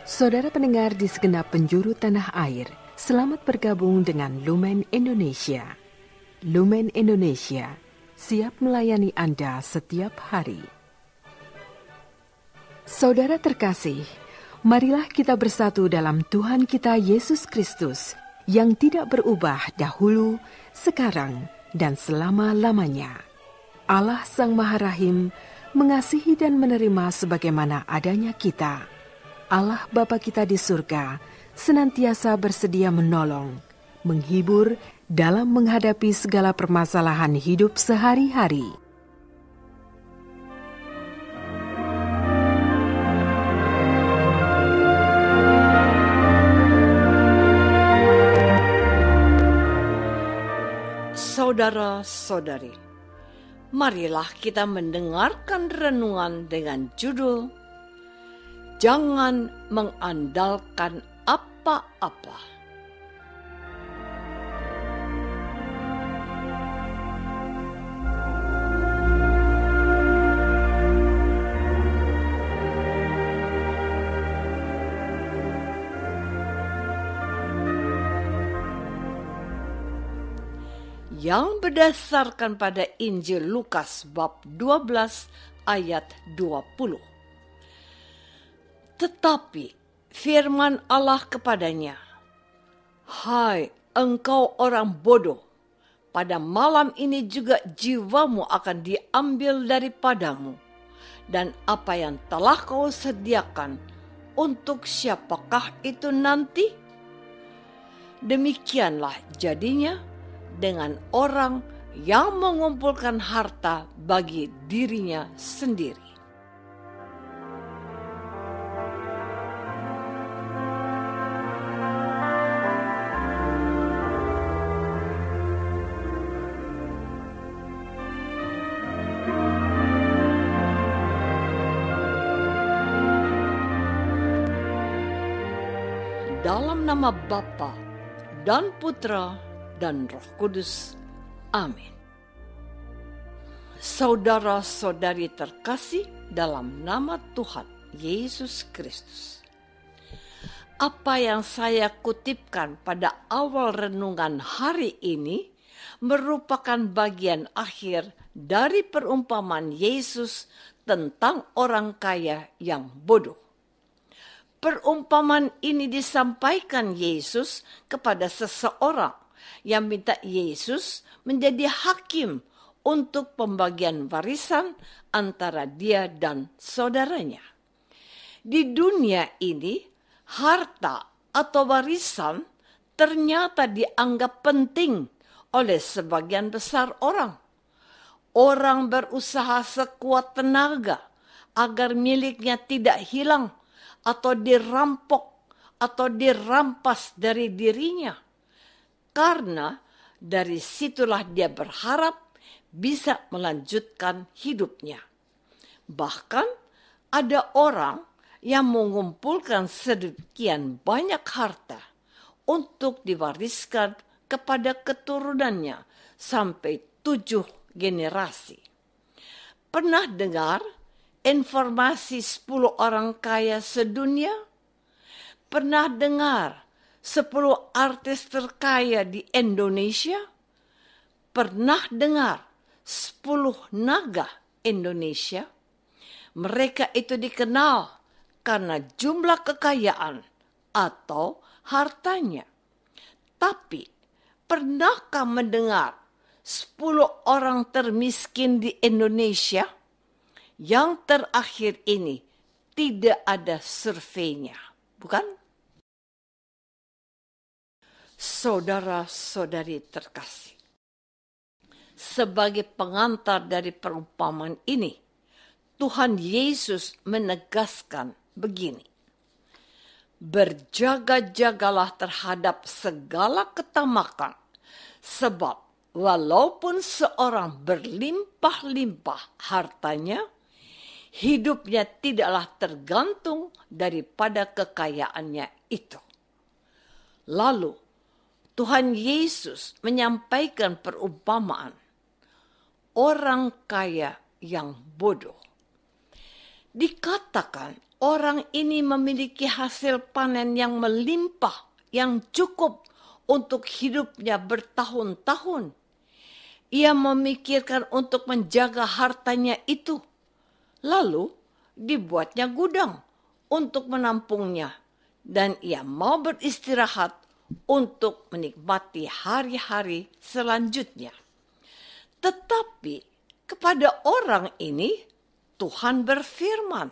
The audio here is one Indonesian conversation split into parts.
Saudara pendengar di segenap penjuru tanah air, selamat bergabung dengan Lumen Indonesia. Lumen Indonesia siap melayani Anda setiap hari. Saudara terkasih, marilah kita bersatu dalam Tuhan kita Yesus Kristus yang tidak berubah dahulu, sekarang, dan selama-lamanya. Allah Sang Maha Rahim mengasihi dan menerima sebagaimana adanya kita. Allah Bapa kita di surga senantiasa bersedia menolong, menghibur dalam menghadapi segala permasalahan hidup sehari-hari. Saudara-saudari, marilah kita mendengarkan renungan dengan judul Jangan mengandalkan apa-apa. Yang berdasarkan pada Injil Lukas bab 12 ayat 20. Tetapi firman Allah kepadanya, "Hai engkau orang bodoh, pada malam ini juga jiwamu akan diambil daripadamu, dan apa yang telah kau sediakan, untuk siapakah itu nanti?" Demikianlah jadinya dengan orang yang mengumpulkan harta bagi dirinya sendiri. Dalam nama Bapa dan Putra dan Roh Kudus. Amin. Saudara-saudari terkasih dalam nama Tuhan Yesus Kristus. Apa yang saya kutipkan pada awal renungan hari ini merupakan bagian akhir dari perumpamaan Yesus tentang orang kaya yang bodoh. Perumpamaan ini disampaikan Yesus kepada seseorang yang minta Yesus menjadi hakim untuk pembagian warisan antara dia dan saudaranya. Di dunia ini, harta atau warisan ternyata dianggap penting oleh sebagian besar orang. Orang berusaha sekuat tenaga agar miliknya tidak hilang atau dirampok atau dirampas dari dirinya, karena dari situlah dia berharap bisa melanjutkan hidupnya. Bahkan ada orang yang mengumpulkan sekian banyak harta untuk diwariskan kepada keturunannya sampai 7 generasi. Pernah dengar informasi 10 orang kaya sedunia? Pernah dengar 10 artis terkaya di Indonesia? Pernah dengar 10 naga Indonesia? Mereka itu dikenal karena jumlah kekayaan atau hartanya. Tapi pernahkah mendengar 10 orang termiskin di Indonesia? Yang terakhir ini tidak ada surveinya, bukan? Saudara-saudari terkasih, sebagai pengantar dari perumpamaan ini, Tuhan Yesus menegaskan begini: berjaga-jagalah terhadap segala ketamakan, sebab walaupun seorang berlimpah-limpah hartanya, hidupnya tidaklah tergantung daripada kekayaannya itu. Lalu Tuhan Yesus menyampaikan perumpamaan orang kaya yang bodoh. Dikatakan orang ini memiliki hasil panen yang melimpah, yang cukup untuk hidupnya bertahun-tahun. Ia memikirkan untuk menjaga hartanya itu. Lalu dibuatnya gudang untuk menampungnya. Dan ia mau beristirahat untuk menikmati hari-hari selanjutnya. Tetapi kepada orang ini Tuhan berfirman,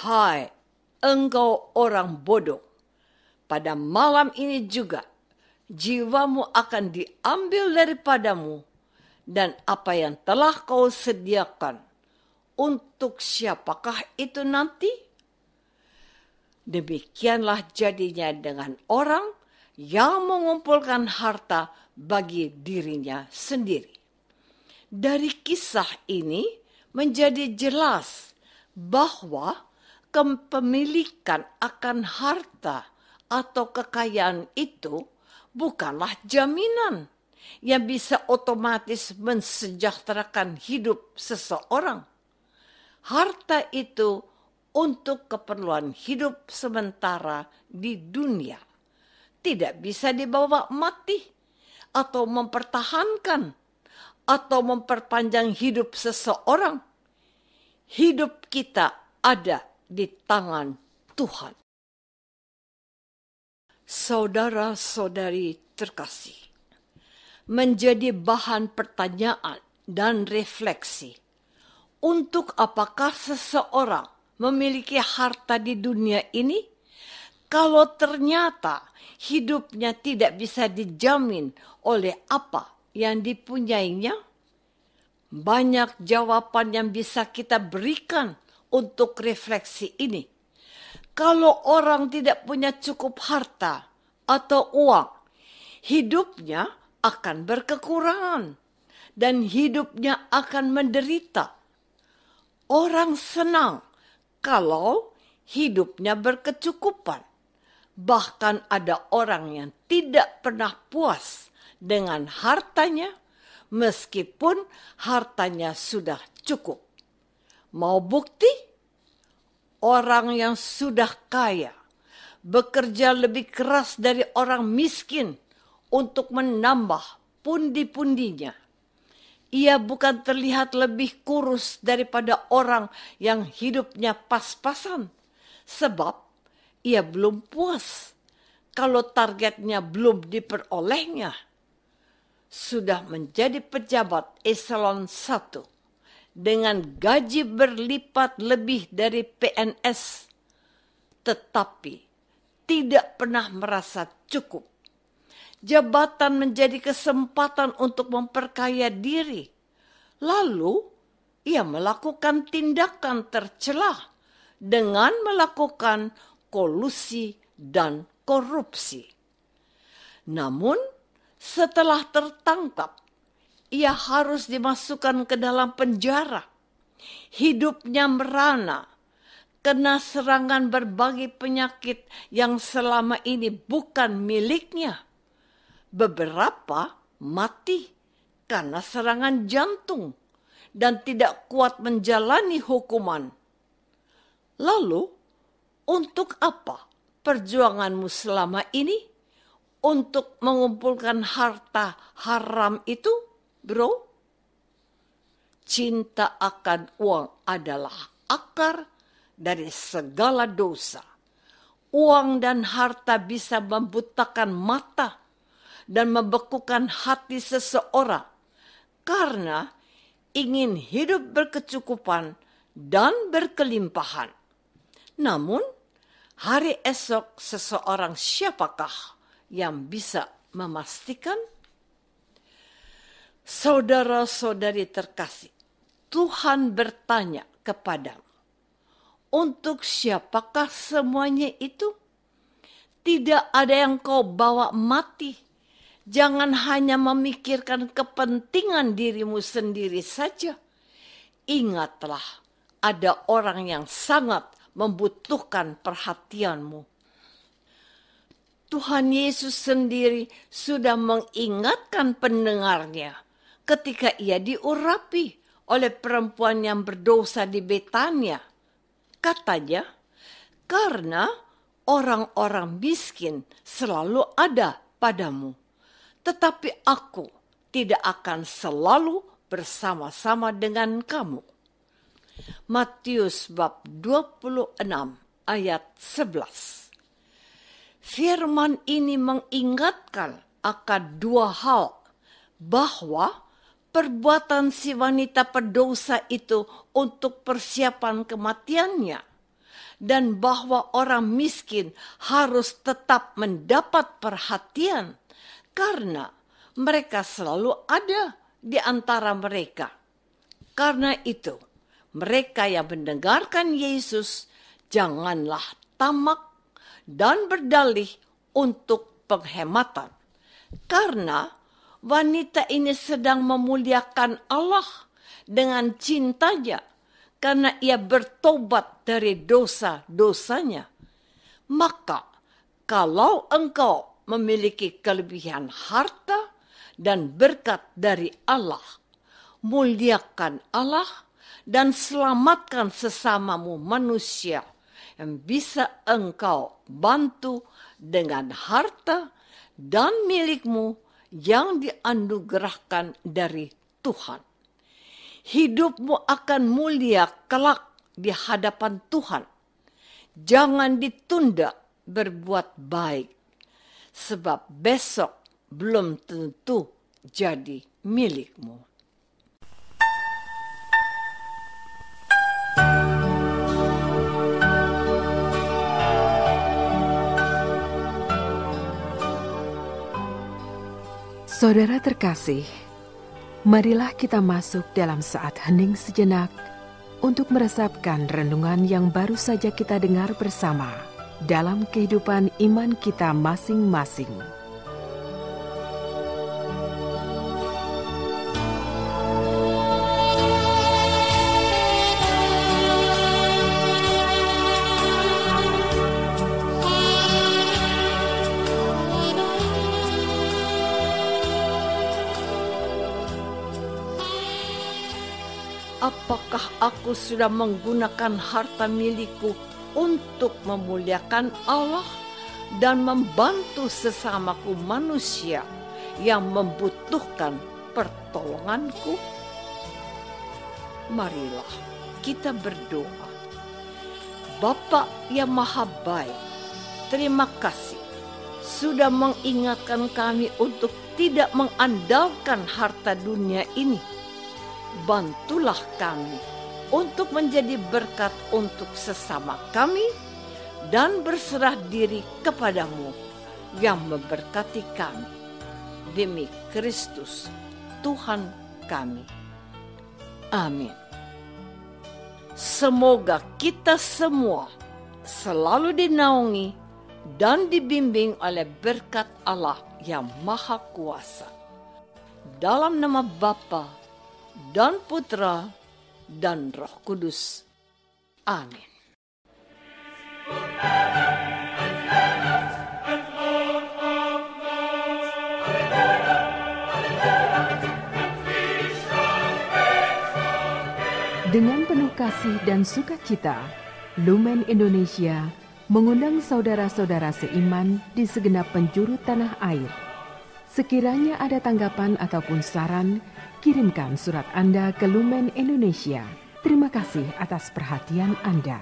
"Hai, engkau orang bodoh, pada malam ini juga jiwamu akan diambil daripadamu, dan apa yang telah kau sediakan, untuk siapakah itu nanti?" Demikianlah jadinya dengan orang yang mengumpulkan harta bagi dirinya sendiri. Dari kisah ini menjadi jelas bahwa kepemilikan akan harta atau kekayaan itu bukanlah jaminan yang bisa otomatis mensejahterakan hidup seseorang. Harta itu untuk keperluan hidup sementara di dunia. Tidak bisa dibawa mati atau mempertahankan atau memperpanjang hidup seseorang. Hidup kita ada di tangan Tuhan. Saudara-saudari terkasih, menjadi bahan pertanyaan dan refleksi. Untuk apakah seseorang memiliki harta di dunia ini, kalau ternyata hidupnya tidak bisa dijamin oleh apa yang dipunyainya? Banyak jawaban yang bisa kita berikan untuk refleksi ini. Kalau orang tidak punya cukup harta atau uang, hidupnya akan berkekurangan dan hidupnya akan menderita. Orang senang kalau hidupnya berkecukupan. Bahkan ada orang yang tidak pernah puas dengan hartanya meskipun hartanya sudah cukup. Mau bukti? Orang yang sudah kaya bekerja lebih keras dari orang miskin untuk menambah pundi-pundinya. Ia bukan terlihat lebih kurus daripada orang yang hidupnya pas-pasan, sebab ia belum puas kalau targetnya belum diperolehnya. Sudah menjadi pejabat eselon 1 dengan gaji berlipat lebih dari PNS, tetapi tidak pernah merasa cukup. Jabatan menjadi kesempatan untuk memperkaya diri. Lalu ia melakukan tindakan tercela dengan melakukan kolusi dan korupsi. Namun setelah tertangkap, ia harus dimasukkan ke dalam penjara. Hidupnya merana, kena serangan berbagai penyakit yang selama ini bukan miliknya. Beberapa mati karena serangan jantung dan tidak kuat menjalani hukuman. Lalu, untuk apa perjuanganmu selama ini untuk mengumpulkan harta haram itu, bro? Cinta akan uang adalah akar dari segala dosa. Uang dan harta bisa membutakan mata dan membekukan hati seseorang karena ingin hidup berkecukupan dan berkelimpahan. Namun, hari esok seseorang siapakah yang bisa memastikan? Saudara-saudari terkasih, Tuhan bertanya kepadamu, untuk siapakah semuanya itu? Tidak ada yang kau bawa mati. Jangan hanya memikirkan kepentingan dirimu sendiri saja. Ingatlah, ada orang yang sangat membutuhkan perhatianmu. Tuhan Yesus sendiri sudah mengingatkan pendengarnya ketika ia diurapi oleh perempuan yang berdosa di Betania? Katanya, karena orang-orang miskin selalu ada padamu, tetapi aku tidak akan selalu bersama-sama dengan kamu. Matius bab 26 ayat 11. Firman ini mengingatkan akan dua hal, bahwa perbuatan si wanita berdosa itu untuk persiapan kematiannya, dan bahwa orang miskin harus tetap mendapat perhatian karena mereka selalu ada di antara mereka. Karena itu, mereka yang mendengarkan Yesus janganlah tamak dan berdalih untuk penghematan. Karena wanita ini sedang memuliakan Allah dengan cintanya karena ia bertobat dari dosa-dosanya. Maka kalau engkau memiliki kelebihan harta dan berkat dari Allah, muliakan Allah dan selamatkan sesamamu manusia yang bisa engkau bantu dengan harta dan milikmu yang dianugerahkan dari Tuhan. Hidupmu akan mulia kelak di hadapan Tuhan. Jangan ditunda berbuat baik, sebab besok belum tentu jadi milikmu. Saudara terkasih, marilah kita masuk dalam saat hening sejenak untuk meresapkan renungan yang baru saja kita dengar bersama dalam kehidupan iman kita masing-masing. Apakah aku sudah menggunakan harta milikku untuk memuliakan Allah dan membantu sesamaku manusia yang membutuhkan pertolonganku? Marilah kita berdoa. Bapa yang Maha Baik, terima kasih sudah mengingatkan kami untuk tidak mengandalkan harta dunia ini. Bantulah kami untuk menjadi berkat untuk sesama kami dan berserah diri kepadamu yang memberkati kami. Demi Kristus, Tuhan kami. Amin. Semoga kita semua selalu dinaungi dan dibimbing oleh berkat Allah yang Maha Kuasa. Dalam nama Bapa dan Putra dan Roh Kudus. Amin. Dengan penuh kasih dan sukacita, Lumen Indonesia mengundang saudara-saudara seiman di segenap penjuru tanah air. Sekiranya ada tanggapan ataupun saran, kirimkan surat Anda ke Lumen Indonesia. Terima kasih atas perhatian Anda.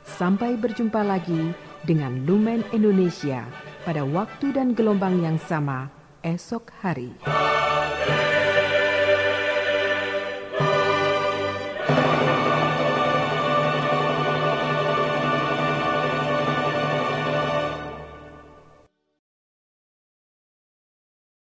Sampai berjumpa lagi dengan Lumen Indonesia pada waktu dan gelombang yang sama esok hari.